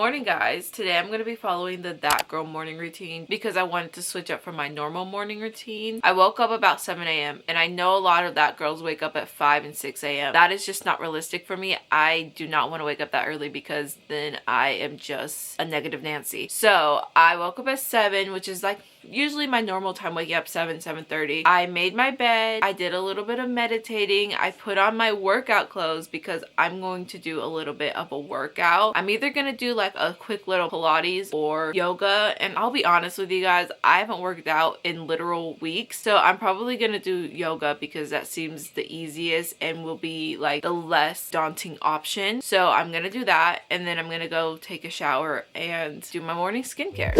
morning, guys. Today I'm going to be following the That Girl morning routine because I wanted to switch up from my normal morning routine. I woke up about 7 a.m. and I know a lot of That Girls wake up at 5 and 6 a.m. That is just not realistic for me. I do not want to wake up that early because then I am just a negative Nancy. So I woke up at 7, which is like usually my normal time, waking up 7:30. I made my bed. I did a little bit of meditating. I put on my workout clothes because I'm going to do a little bit of a workout. I'm either gonna do like a quick little Pilates or yoga, and I'll be honest with you guys, I haven't worked out in literal weeks, so I'm probably gonna do yoga because that seems the easiest and will be like the less daunting option. So I'm gonna do that, and then I'm gonna go take a shower and do my morning skincare.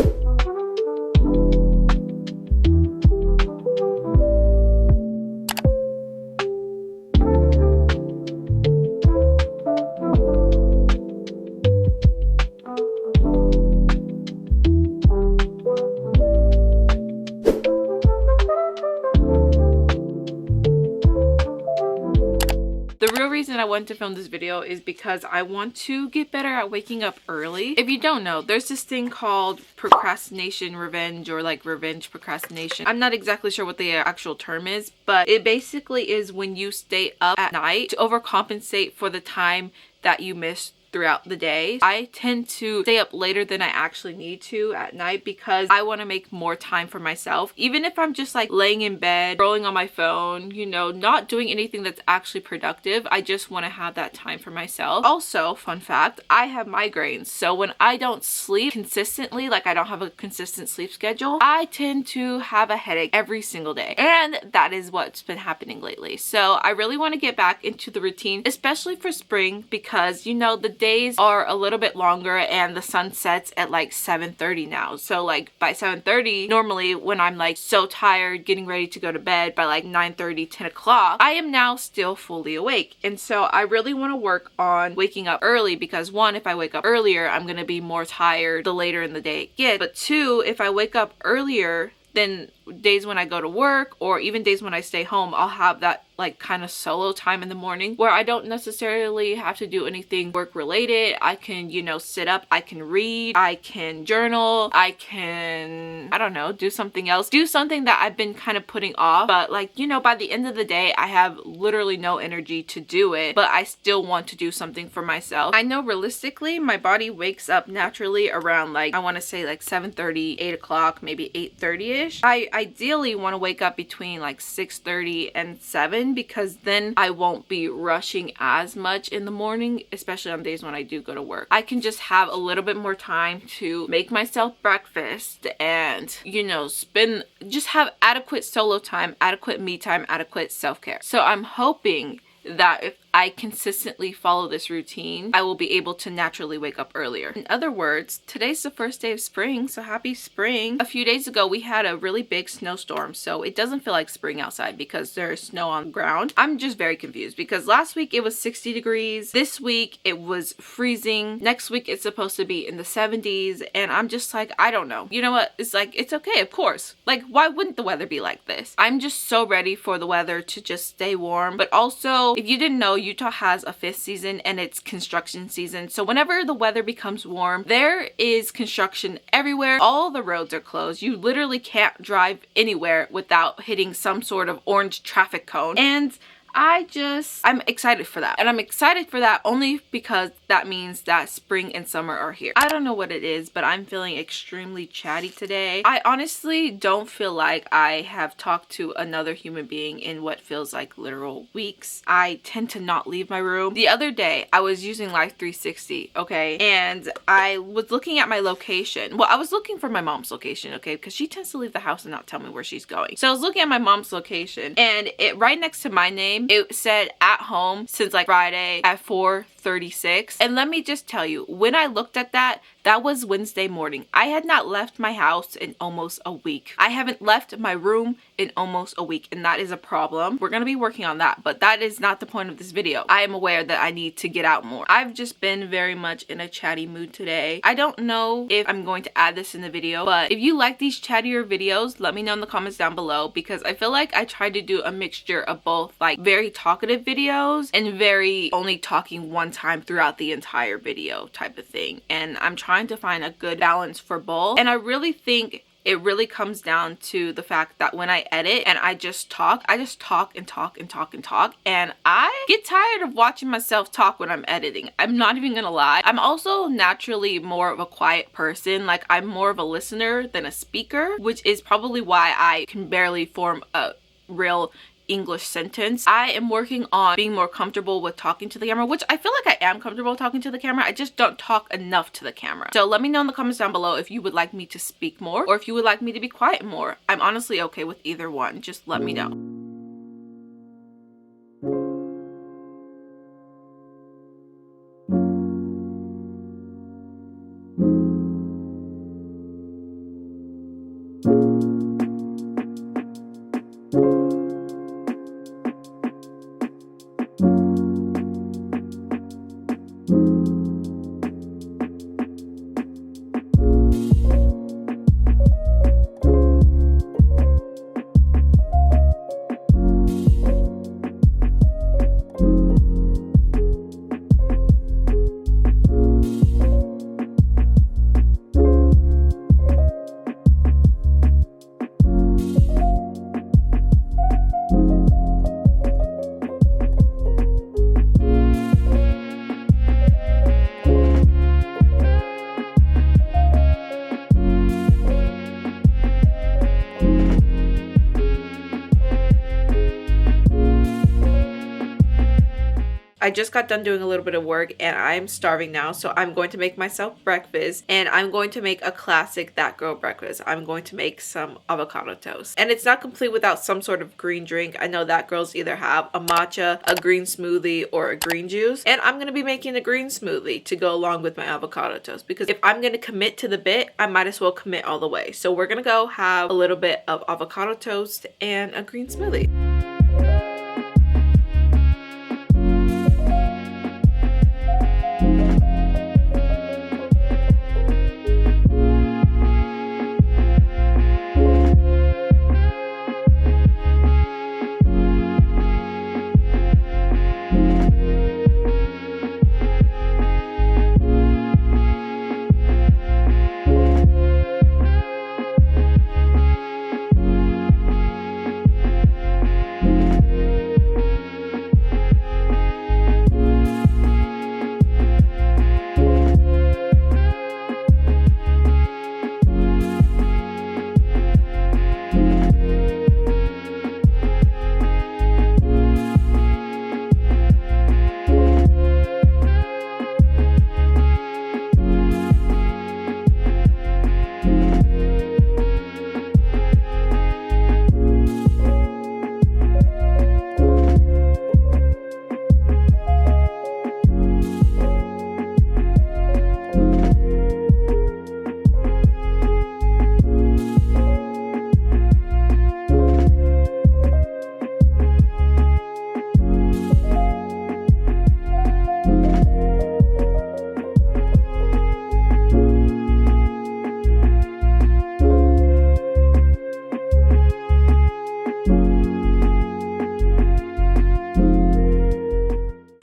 The real reason I wanted to film this video is because I want to get better at waking up early. If you don't know, there's this thing called procrastination revenge, or like revenge procrastination. I'm not exactly sure what the actual term is, but it basically is when you stay up at night to overcompensate for the time that you missed throughout the day. I tend to stay up later than I actually need to at night because I want to make more time for myself. Even if I'm just like laying in bed, scrolling on my phone, you know, not doing anything that's actually productive, I just want to have that time for myself. Also, fun fact, I have migraines. So when I don't sleep consistently, like I don't have a consistent sleep schedule, I tend to have a headache every single day. And that is what's been happening lately. So I really want to get back into the routine, especially for spring, because you know, the days are a little bit longer and the sun sets at like 7:30 now. So like by 7:30, normally when I'm like so tired getting ready to go to bed by like 9:30, 10 o'clock, I am now still fully awake. And so I really want to work on waking up early because one, if I wake up earlier, I'm going to be more tired the later in the day it gets. But two, if I wake up earlier, then days when I go to work or even days when I stay home, I'll have that like kind of solo time in the morning where I don't necessarily have to do anything work related. I can, you know, sit up, I can read, I can journal, I can, I don't know, do something else, do something that I've been kind of putting off. But like, you know, by the end of the day, I have literally no energy to do it, but I still want to do something for myself. I know realistically, my body wakes up naturally around like, I want to say like 7:30, 8 o'clock, maybe 8:30ish. I ideally want to wake up between like 6:30 and 7 because then I won't be rushing as much in the morning, especially on days when I do go to work. I can just have a little bit more time to make myself breakfast and, you know, just have adequate solo time, adequate me time, adequate self-care. So I'm hoping that if I consistently follow this routine, I will be able to naturally wake up earlier. In other words, today's the first day of spring, so happy spring. A few days ago, we had a really big snowstorm, so it doesn't feel like spring outside because there's snow on the ground. I'm just very confused because last week it was 60 degrees. This week it was freezing. Next week it's supposed to be in the 70s, and I'm just like, I don't know. You know what? It's like, it's okay, of course. Like, why wouldn't the weather be like this? I'm just so ready for the weather to just stay warm. But also, if you didn't know, Utah has a 5th season and it's construction season. So whenever the weather becomes warm, there is construction everywhere. All the roads are closed. You literally can't drive anywhere without hitting some sort of orange traffic cone. And I'm excited for that. And I'm excited for that only because that means that spring and summer are here. I don't know what it is, but I'm feeling extremely chatty today. I honestly don't feel like I have talked to another human being in what feels like literal weeks. I tend to not leave my room. The other day, I was using Life 360, okay? And I was looking at my location. Well, I was looking for my mom's location, okay? Because she tends to leave the house and not tell me where she's going. So I was looking at my mom's location, and it right next to my name, it said at home since like Friday at 4:36. And let me just tell you, when I looked at that, that was Wednesday morning. I had not left my house in almost a week. I haven't left my room in almost a week, and that is a problem. We're gonna be working on that, but that is not the point of this video. I am aware that I need to get out more. I've just been very much in a chatty mood today. I don't know if I'm going to add this in the video, but if you like these chattier videos, let me know in the comments down below, because I feel like I tried to do a mixture of both like very talkative videos and very only talking one time throughout the entire video type of thing. And I'm trying to find a good balance for both. And I really think it really comes down to the fact that when I edit and I just talk and talk and talk and talk, and I get tired of watching myself talk when I'm editing. I'm not even gonna lie. I'm also naturally more of a quiet person. Like, I'm more of a listener than a speaker, which is probably why I can barely form a real English sentence. I am working on being more comfortable with talking to the camera, which I feel like I am comfortable talking to the camera. I just don't talk enough to the camera. So let me know in the comments down below if you would like me to speak more or if you would like me to be quiet more. I'm honestly okay with either one. Just let me know. I just got done doing a little bit of work and I'm starving now, so I'm going to make myself breakfast, and I'm going to make a classic That Girl breakfast. I'm going to make some avocado toast, and it's not complete without some sort of green drink. I know That Girls either have a matcha, a green smoothie, or a green juice, and I'm going to be making a green smoothie to go along with my avocado toast, because if I'm going to commit to the bit, I might as well commit all the way. So we're going to go have a little bit of avocado toast and a green smoothie.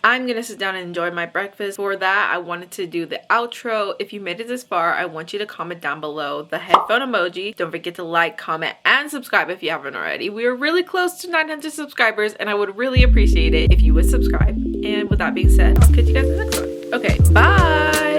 I'm gonna sit down and enjoy my breakfast. For that, I wanted to do the outro. If you made it this far, I want you to comment down below the headphone emoji. Don't forget to like, comment, and subscribe if you haven't already. We are really close to 900 subscribers, and I would really appreciate it if you would subscribe. And with that being said, I'll catch you guys in the next one. Okay, bye!